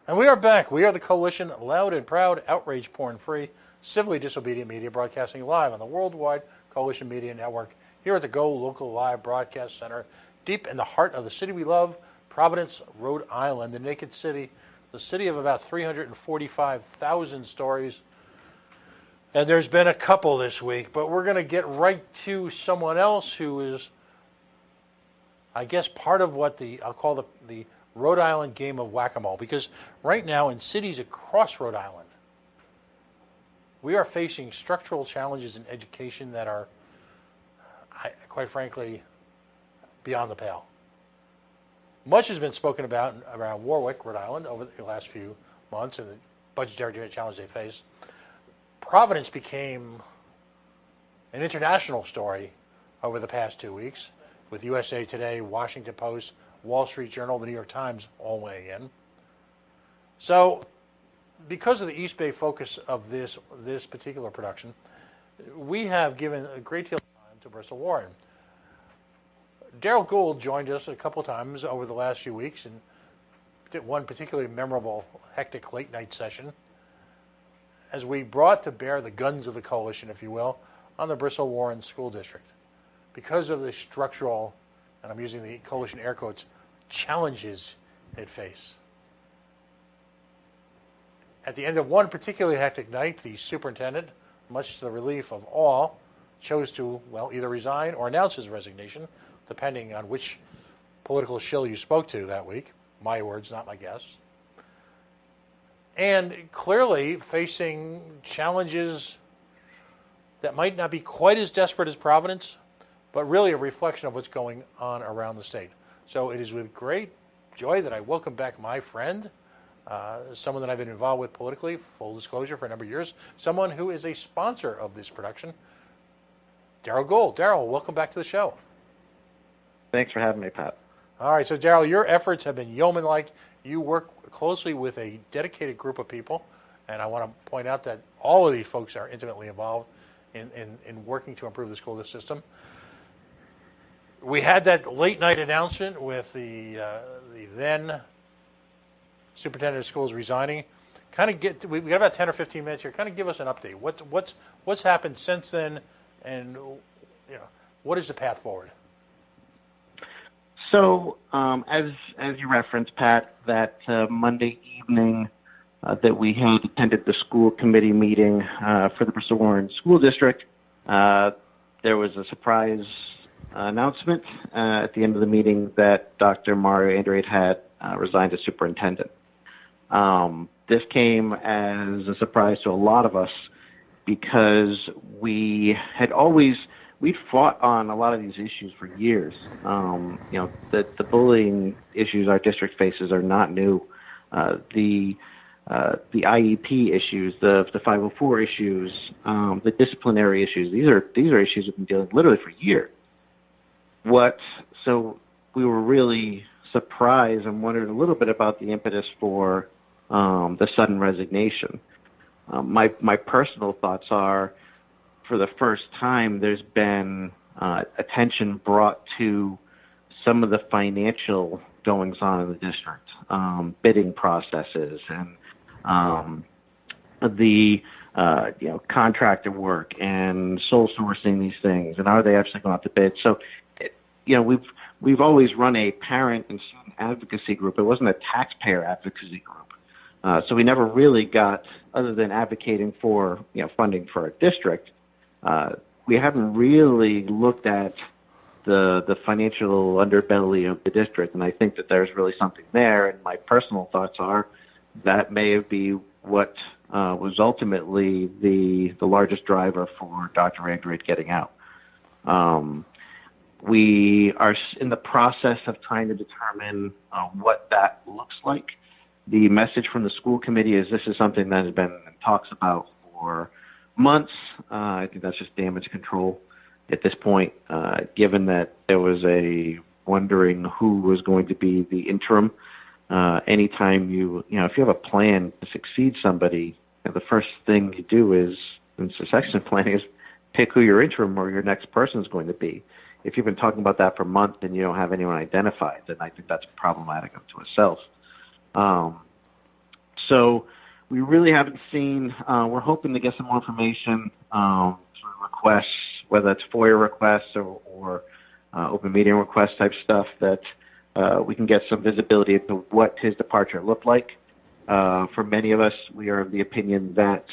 And we are back. We are the coalition, loud and proud, outrage porn-free, civilly disobedient media broadcasting live on the worldwide coalition media network here at the GoLocalLive broadcast center, deep in the heart of the city we love, Providence, Rhode Island, the naked city, the city of about 345,000 stories. And there's been a couple this week, but we're going to get right to someone else who is, I guess, part of what I'll call the Rhode Island game of whack-a-mole, because right now in cities across Rhode Island, we are facing structural challenges in education that are, quite frankly, beyond the pale. Much has been spoken about around Warwick, Rhode Island, over the last few months and the budgetary challenge they face. Providence became an international story over the past 2 weeks, with USA Today, Washington Post, Wall Street Journal, the New York Times all weighing in. So, because of the East Bay focus of this particular production, we have given a great deal of time to Bristol Warren. Daryl Gould joined us a couple times over the last few weeks and did one particularly memorable, hectic late-night session as we brought to bear the guns of the coalition, if you will, on the Bristol Warren School District. Because of the structural, and I'm using the coalition air quotes, challenges it faced. At the end of one particularly hectic night, the superintendent, much to the relief of all, chose to, either resign or announce his resignation, depending on which political shill you spoke to that week. My words, not my guess. And clearly facing challenges that might not be quite as desperate as Providence, but really a reflection of what's going on around the state. So it is with great joy that I welcome back my friend, someone that I've been involved with politically, full disclosure, for a number of years, someone who is a sponsor of this production, Daryl Gould. Daryl, welcome back to the show. Thanks for having me, Pat. All right, so Daryl, your efforts have been yeoman-like. You work closely with a dedicated group of people, and I want to point out that all of these folks are intimately involved in working to improve the school system. We had that late-night announcement with the then superintendent of schools resigning. We got about 10 or 15 minutes here. Kind of give us an update. What's happened since then, and what is the path forward? So, as you referenced, Pat, that Monday evening that we had attended the school committee meeting for the Bristol Warren School District, there was a surprise announcement at the end of the meeting that Dr. Mario Andrades had resigned as superintendent. This came as a surprise to a lot of us because we'd fought on a lot of these issues for years. The bullying issues our district faces are not new. The IEP issues, the 504 issues, the disciplinary issues, these are issues we've been dealing literally for years. So we were really surprised and wondered a little bit about the impetus for the sudden resignation. My personal thoughts are, for the first time, there's been attention brought to some of the financial goings-on in the district, bidding processes, and the contractor work and sole sourcing these things, and are they actually going out to bid? So, we've always run a parent and student advocacy group. It wasn't a taxpayer advocacy group, so we never really got, other than advocating for funding for our district. We haven't really looked at the financial underbelly of the district, and I think that there's really something there. And my personal thoughts are that may be what was ultimately the largest driver for Dr. Andrades getting out. We are in the process of trying to determine what that looks like. The message from the school committee is this is something that has been in talks about for months. I think that's just damage control at this point, given that there was a wondering who was going to be the interim. Anytime if you have a plan to succeed somebody, the first thing you do is, in succession planning, is pick who your interim or your next person is going to be. If you've been talking about that for months and you don't have anyone identified, then I think that's problematic unto itself. So we really haven't seen. We're hoping to get some more information through requests, whether it's FOIA requests or open meeting request type stuff, that we can get some visibility into what his departure looked like. For many of us, we are of the opinion that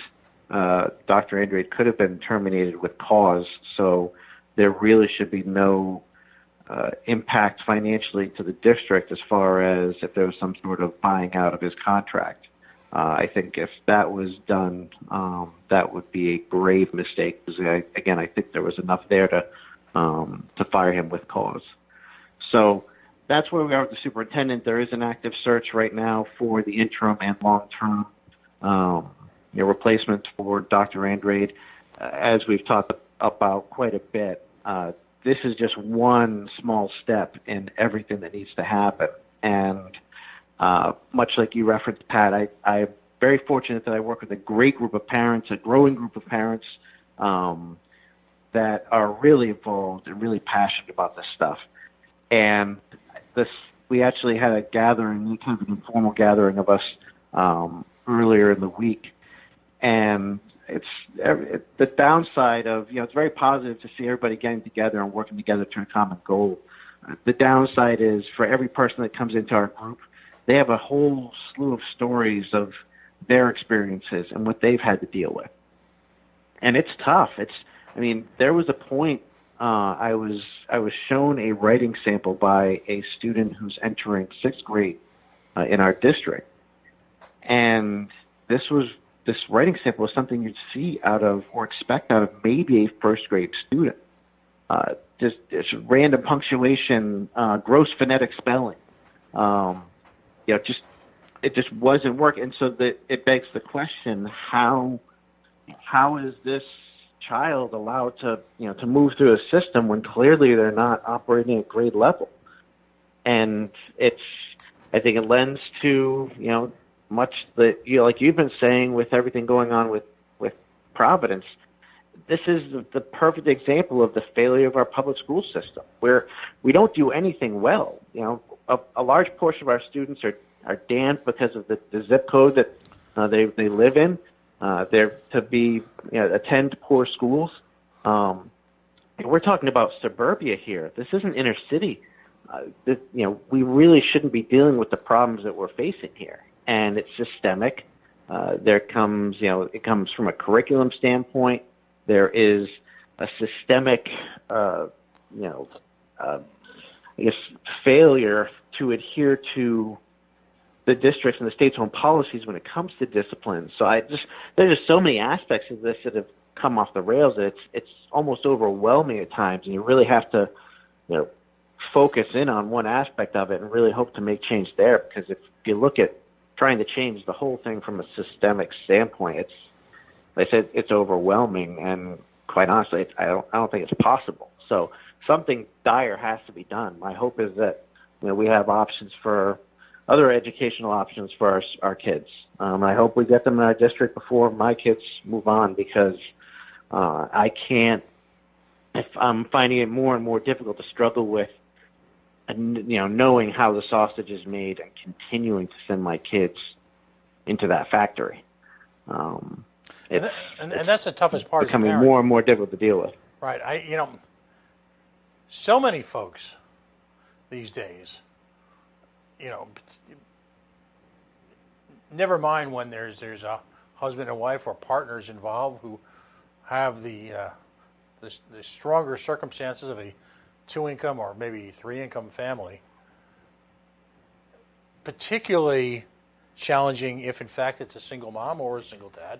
Dr. Andrade could have been terminated with cause, so there really should be no impact financially to the district as far as if there was some sort of buying out of his contract. I think if that was done, that would be a grave mistake, because I think there was enough there to fire him with cause. So that's where we are with the superintendent. There is an active search right now for the interim and long-term replacement for Dr. Andrade. As we've talked about quite a bit, this is just one small step in everything that needs to happen. And much like you referenced, Pat, I'm very fortunate that I work with a great group of parents, a growing group of parents that are really involved and really passionate about this stuff. And we actually had a gathering, kind of an informal gathering of us earlier in the week. And the downside of, it's very positive to see everybody getting together and working together to a common goal. The downside is for every person that comes into our group, they have a whole slew of stories of their experiences and what they've had to deal with. And it's tough. There was a point I was shown a writing sample by a student who's entering 6th grade in our district. And this writing sample was something you'd see out of or expect out of maybe a 1st grade student. Just random punctuation, gross phonetic spelling. It just wasn't working. And so it begs the question, how is this child allowed to move through a system when clearly they're not operating at grade level? And I think it lends to, much that, like you've been saying with everything going on with Providence, this is the perfect example of the failure of our public school system, where we don't do anything well. A large portion of our students are damned because of the zip code that they live in. They're to attend poor schools. And we're talking about suburbia here. This isn't inner city. We really shouldn't be dealing with the problems that we're facing here. And it's systemic. It comes from a curriculum standpoint. There is a systemic, failure to adhere to the districts and the state's own policies when it comes to discipline. So there's just so many aspects of this that have come off the rails that it's almost overwhelming at times, and you really have to, focus in on one aspect of it and really hope to make change there. Because if you look at trying to change the whole thing from a systemic standpoint, it's overwhelming, and quite honestly, I don't think it's possible. So something dire has to be done. My hope is that we have options for other educational options for our kids. I hope we get them in our district before my kids move on, because I can't. If I'm finding it more and more difficult to struggle with, knowing how the sausage is made and continuing to send my kids into that factory. And that's the toughest part. Becoming more and more difficult to deal with. Right. So many folks these days, never mind when there's a husband and wife or partners involved who have the stronger circumstances of a 2-income or maybe 3-income family. Particularly challenging if, in fact, it's a single mom or a single dad,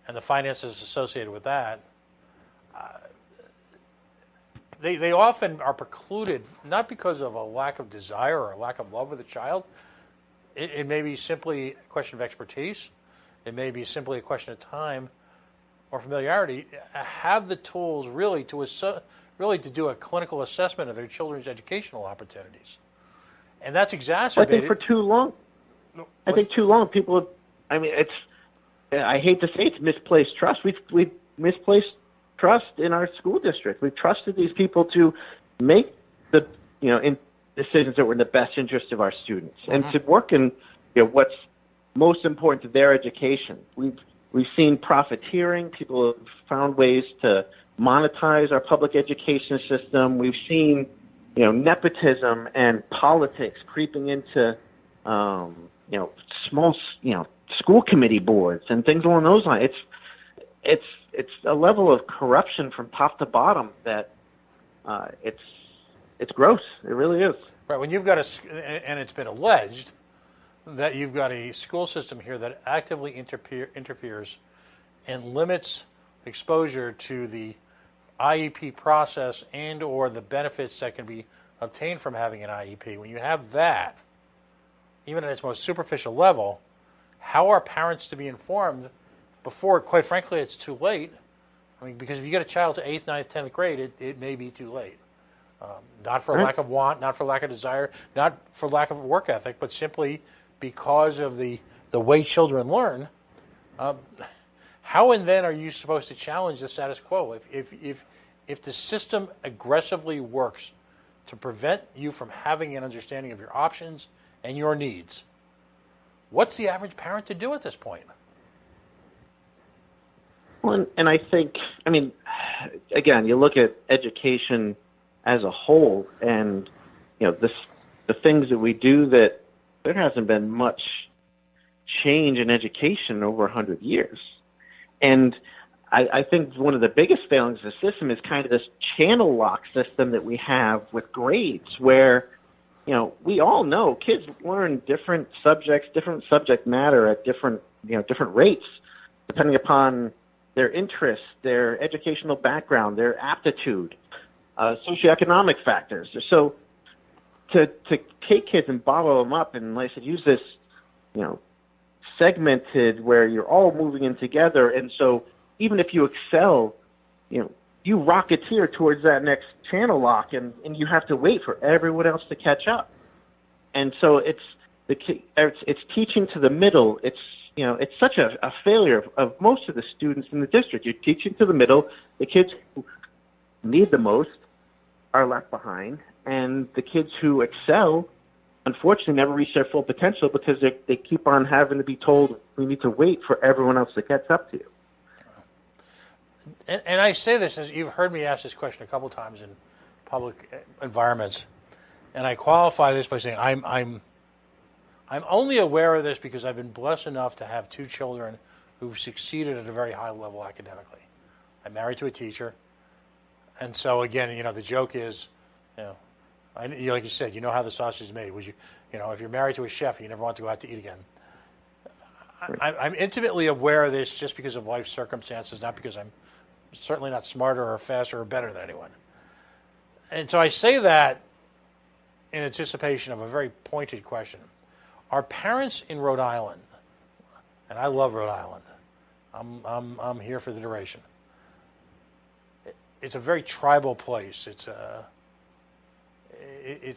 and the finances associated with that. They often are precluded, not because of a lack of desire or a lack of love with the child. It may be simply a question of expertise. It may be simply a question of time or familiarity. Have the tools really to do a clinical assessment of their children's educational opportunities. And that's exacerbated. I think for too long. I think too long people have, I hate to say it's misplaced trust. We've misplaced trust in our school district. We've trusted these people to make the in decisions that were in the best interest of our students, and to work in what's most important to their education. We've seen profiteering. People have found ways to monetize our public education system. We've seen, nepotism and politics creeping into, small, school committee boards and things along those lines. It's a level of corruption from top to bottom that it's gross. It really is. Right. When you've got and it's been alleged that you've got a school system here that actively interferes and limits exposure to the IEP process and or the benefits that can be obtained from having an IEP. When you have that, even at its most superficial level, how are parents to be informed before, quite frankly, it's too late? I mean, because if you get a child to 8th, 9th, 10th grade, it may be too late. Not for lack of want, not for lack of desire, not for lack of work ethic, but simply because of the way children learn. How and then are you supposed to challenge the status quo? If the system aggressively works to prevent you from having an understanding of your options and your needs, what's the average parent to do at this point? Well, and I think, again, you look at education as a whole, and the things that we do, that there hasn't been much change in education in over 100 years. And I think one of the biggest failings of the system is kind of this channel lock system that we have with grades, where we all know kids learn different subjects, different subject matter at different rates, depending upon their interests, their educational background, their aptitude, socioeconomic factors. So to take kids and bottle them up and, like I said, use this, segmented where you're all moving in together. And so even if you excel, you rocketeer towards that next channel lock, and you have to wait for everyone else to catch up. And so it's teaching to the middle. It's such a failure of most of the students in the district. You're teaching to the middle. The kids who need the most are left behind, and the kids who excel, unfortunately, never reach their full potential because they keep on having to be told, we need to wait for everyone else to catch up to you. And I say this, as you've heard me ask this question a couple times in public environments, and I qualify this by saying I'm only aware of this because I've been blessed enough to have two children who've succeeded at a very high level academically. I'm married to a teacher, and so again, the joke is, like you said, you know how the sausage is made. Would you, if you're married to a chef, you never want to go out to eat again. I'm intimately aware of this just because of life circumstances, not because I'm certainly not smarter or faster or better than anyone. And so I say that in anticipation of a very pointed question. Are parents in Rhode Island, and I love Rhode Island, I'm here for the duration. It's a very tribal place. It's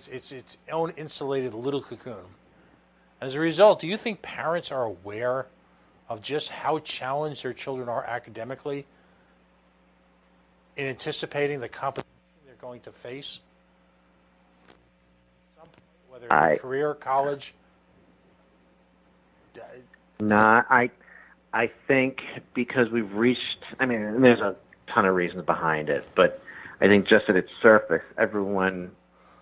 its own insulated little cocoon. As a result, do you think parents are aware of just how challenged their children are academically in anticipating the competition they're going to face? Whether it be career, college? I think because we've reached, and there's a ton of reasons behind it, but I think just at its surface,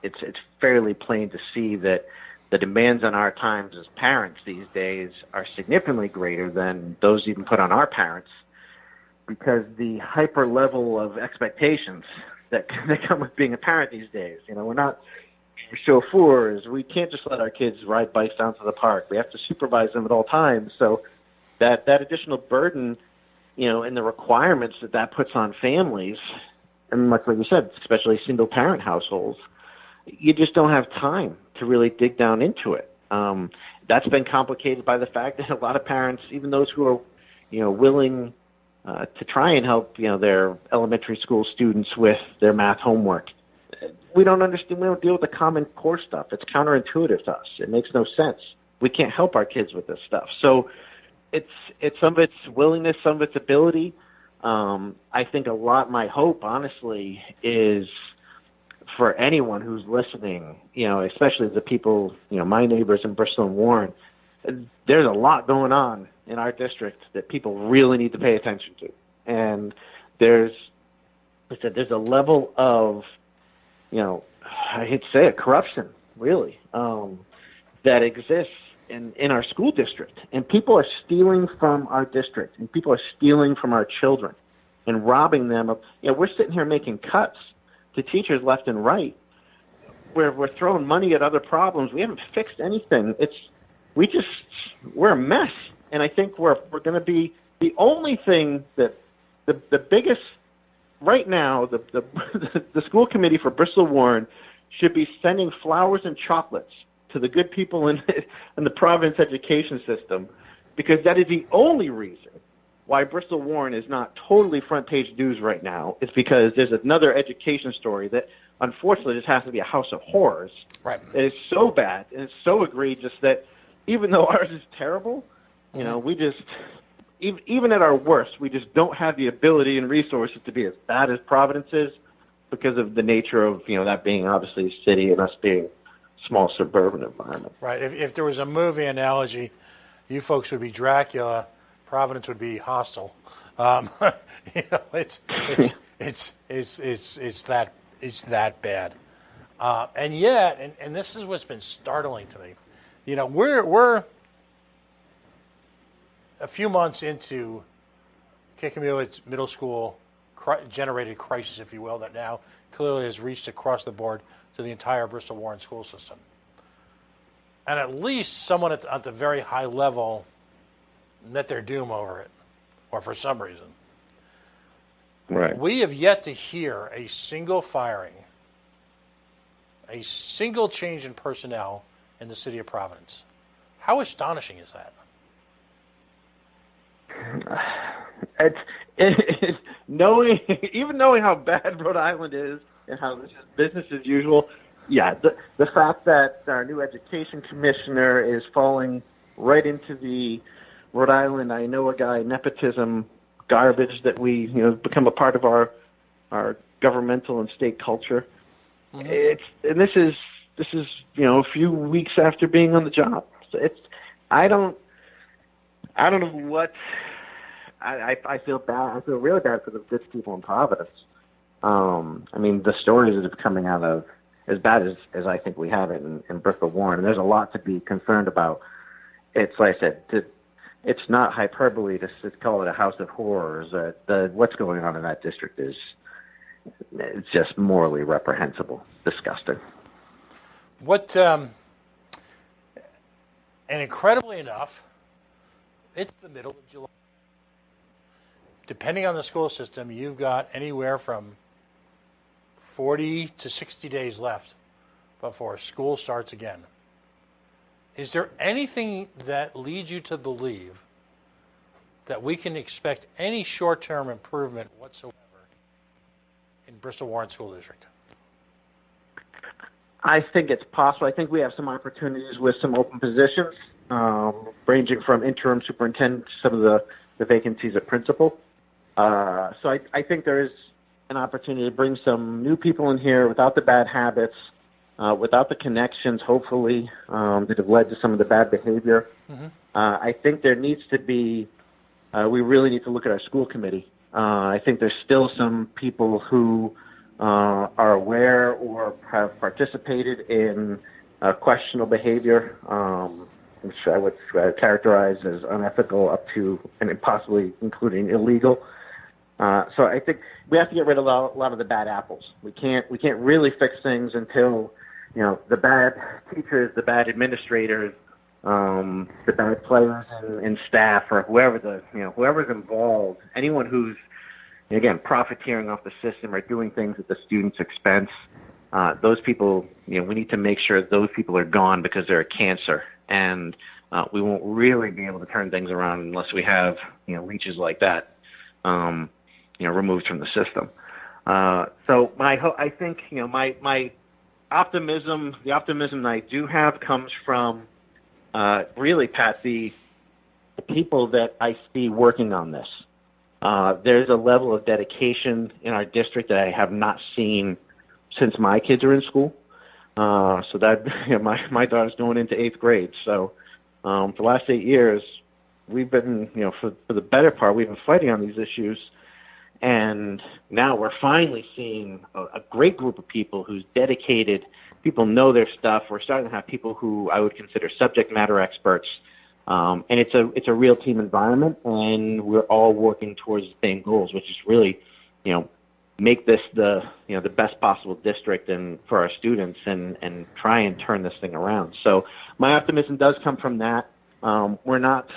it's fairly plain to see that the demands on our times as parents these days are significantly greater than those even put on our parents, because the hyper level of expectations that come with being a parent these days. We're not chauffeurs. We can't just let our kids ride bikes down to the park. We have to supervise them at all times. So that additional burden, and the requirements that puts on families, and much like you said, especially single parent households, you just don't have time to really dig down into it. That's been complicated by the fact that a lot of parents, even those who are, willing to try and help, their elementary school students with their math homework, we don't understand. We don't deal with the common core stuff. It's counterintuitive to us. It makes no sense. We can't help our kids with this stuff. So it's some of its willingness, some of its ability. I think my hope, honestly, is for anyone who's listening, especially the people, my neighbors in Bristol and Warren, there's a lot going on in our district that people really need to pay attention to. And there's a level of, I hate to say it, corruption, really, that exists in our school district. And people are stealing from our district, and people are stealing from our children and robbing them of, we're sitting here making cuts to teachers left and right. We're throwing money at other problems. We haven't fixed anything. We're a mess. And I think we're going to be the only thing that the biggest right now, the school committee for Bristol Warren should be sending flowers and chocolates to the good people in the Providence education system, because that is the only reason why Bristol Warren is not totally front page news right now. It's because there's another education story that unfortunately just has to be a house of horrors. Right. It is so bad and it's so egregious that even though ours is terrible, we just, even at our worst, we just don't have the ability and resources to be as bad as Providence is, because of the nature of, that being obviously a city and us being small suburban environment. Right. If there was a movie analogy, you folks would be Dracula, Providence would be Hostile. It's that bad. And yet, and this is what's been startling to me. We're a few months into Kickamuet's middle school generated crisis, if you will, that now clearly has reached across the board to the entire Bristol Warren school system. And at least someone at the very high level met their doom over it, or for some reason. Right. We have yet to hear a single firing, a single change in personnel in the city of Providence. How astonishing is that? It's knowing how bad Rhode Island is and how this is business as usual. Yeah, the fact that our new education commissioner is falling right into the Rhode Island, I know a guy, nepotism garbage that we become a part of our governmental and state culture. Mm-hmm. This is a few weeks after being on the job. So I don't know what. I feel bad. I feel really bad for the good people in Providence. The stories that are coming out of, as bad as I think we have it in Bristol Warren, and there's a lot to be concerned about. It's like I said, it's not hyperbole to call it a house of horrors. What's going on in that district it's just morally reprehensible, disgusting. And incredibly enough, it's the middle of July. Depending on the school system, you've got anywhere from 40 to 60 days left before school starts again. Is there anything that leads you to believe that we can expect any short-term improvement whatsoever in Bristol Warren School District? I think it's possible. I think we have some opportunities with some open positions, ranging from interim superintendent to some of the vacancies at principal. So I think there is an opportunity to bring some new people in here without the bad habits, without the connections, hopefully, that have led to some of the bad behavior. Mm-hmm. I think there needs to be, we really need to look at our school committee. I think there's still some people who are aware or have participated in questionable behavior, which I would characterize as unethical up to and possibly including illegal. So I think we have to get rid of a lot of the bad apples. We can't really fix things until the bad teachers, the bad administrators, the bad players and staff, or whoever's involved, anyone who's again profiteering off the system or doing things at the students' expense. Those people, we need to make sure those people are gone because they're a cancer, and we won't really be able to turn things around unless we have leeches like that. Removed from the system. So I think my optimism, the optimism that I do have, comes from really, Pat, the people that I see working on this. There's a level of dedication in our district that I have not seen since my kids are in school. So that my daughter's going into 8th grade. So For the last 8 years, we've been, for the better part, we've been fighting on these issues. And now we're finally seeing a great group of people who's dedicated. People know their stuff. We're starting to have people who I would consider subject matter experts. And it's a real team environment, and we're all working towards the same goals, which is really, make this the best possible district and for our students and try and turn this thing around. So my optimism does come from that. We're not,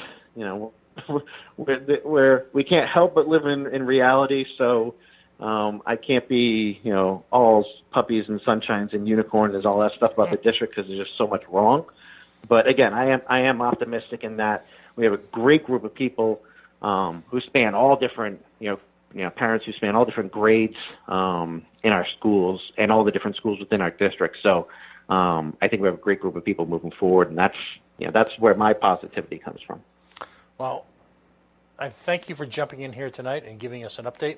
we can't help but live in reality. So I can't be, all puppies and sunshines and unicorns and all that stuff about the district because there's just so much wrong. But again, I am optimistic in that we have a great group of people who span all different, parents who span all different grades in our schools and all the different schools within our district. So I think we have a great group of people moving forward, and that's where my positivity comes from. Well, I thank you for jumping in here tonight and giving us an update.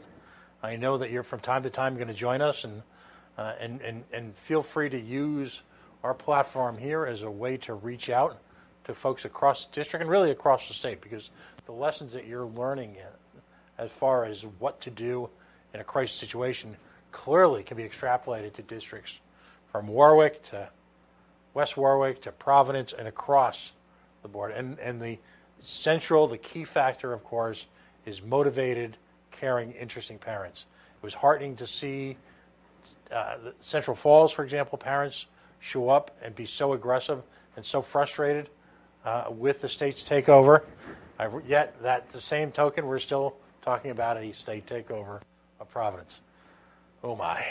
I know that you're from time to time going to join us, and feel free to use our platform here as a way to reach out to folks across the district and really across the state, because the lessons that you're learning as far as what to do in a crisis situation clearly can be extrapolated to districts from Warwick to West Warwick to Providence and across the board. And the key factor, of course, is motivated, caring, interesting parents. It was heartening to see the Central Falls, for example, parents show up and be so aggressive and so frustrated with the state's takeover. Yet, at the same token, we're still talking about a state takeover of Providence. Oh my.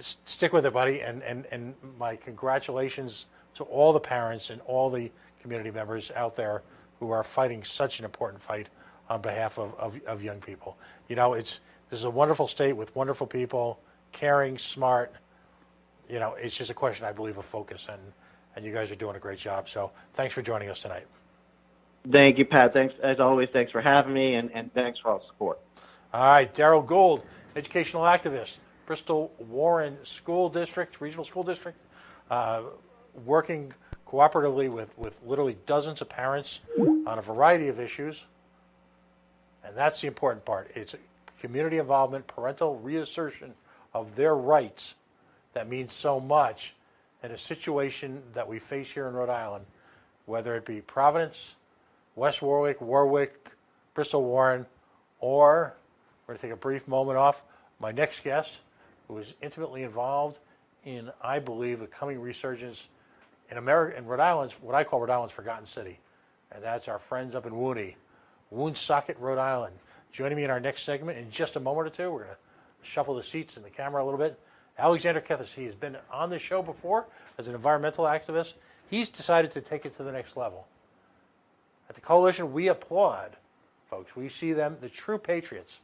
Stick with it, buddy, and my congratulations to all the parents and all the community members out there who are fighting such an important fight on behalf of young people. This is a wonderful state with wonderful people, caring, smart. It's just a question, I believe, of focus, and you guys are doing a great job. So thanks for joining us tonight. Thank you, Pat. Thanks, as always. Thanks for having me, and thanks for all the support. All right, Daryl Gould, educational activist, Bristol Warren School District, Regional School District, working cooperatively with literally dozens of parents on a variety of issues. And that's the important part. It's community involvement, parental reassertion of their rights that means so much in a situation that we face here in Rhode Island, whether it be Providence, West Warwick, Bristol Warren, or we're going to take a brief moment off. My next guest, who is intimately involved in, I believe, a coming resurgence in Rhode Island's, what I call Rhode Island's Forgotten City. And that's our friends up in Woonsocket, Rhode Island. Joining me in our next segment in just a moment or two, we're going to shuffle the seats and the camera a little bit. Alexander Kethis, he has been on the show before as an environmental activist. He's decided to take it to the next level. At the Coalition, we applaud folks. We see them, the true patriots,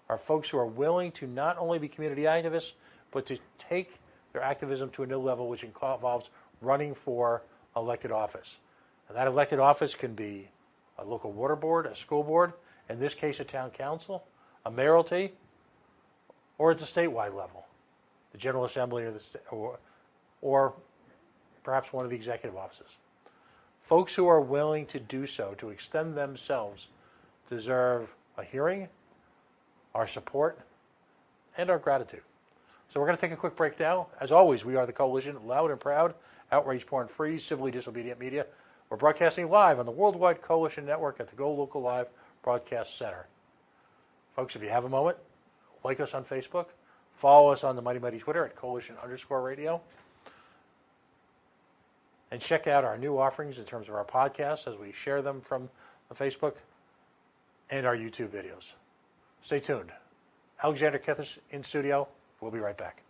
are folks who are willing to not only be community activists, but to take their activism to a new level, which involves running for elected office. And that elected office can be a local water board, a school board, in this case a town council, a mayoralty, or at the statewide level, the General Assembly or perhaps one of the executive offices. Folks who are willing to do so, to extend themselves, deserve a hearing, our support, and our gratitude. So we're going to take a quick break now. As always, we are the Coalition, loud and proud, outrage porn-free, civilly disobedient media. We're broadcasting live on the Worldwide Coalition Network at the GoLocalLive Broadcast Center. Folks, if you have a moment, like us on Facebook, follow us on the Mighty Mighty Twitter at Coalition_radio, and check out our new offerings in terms of our podcasts as we share them from the Facebook and our YouTube videos. Stay tuned. Alexander Kethis in studio. We'll be right back.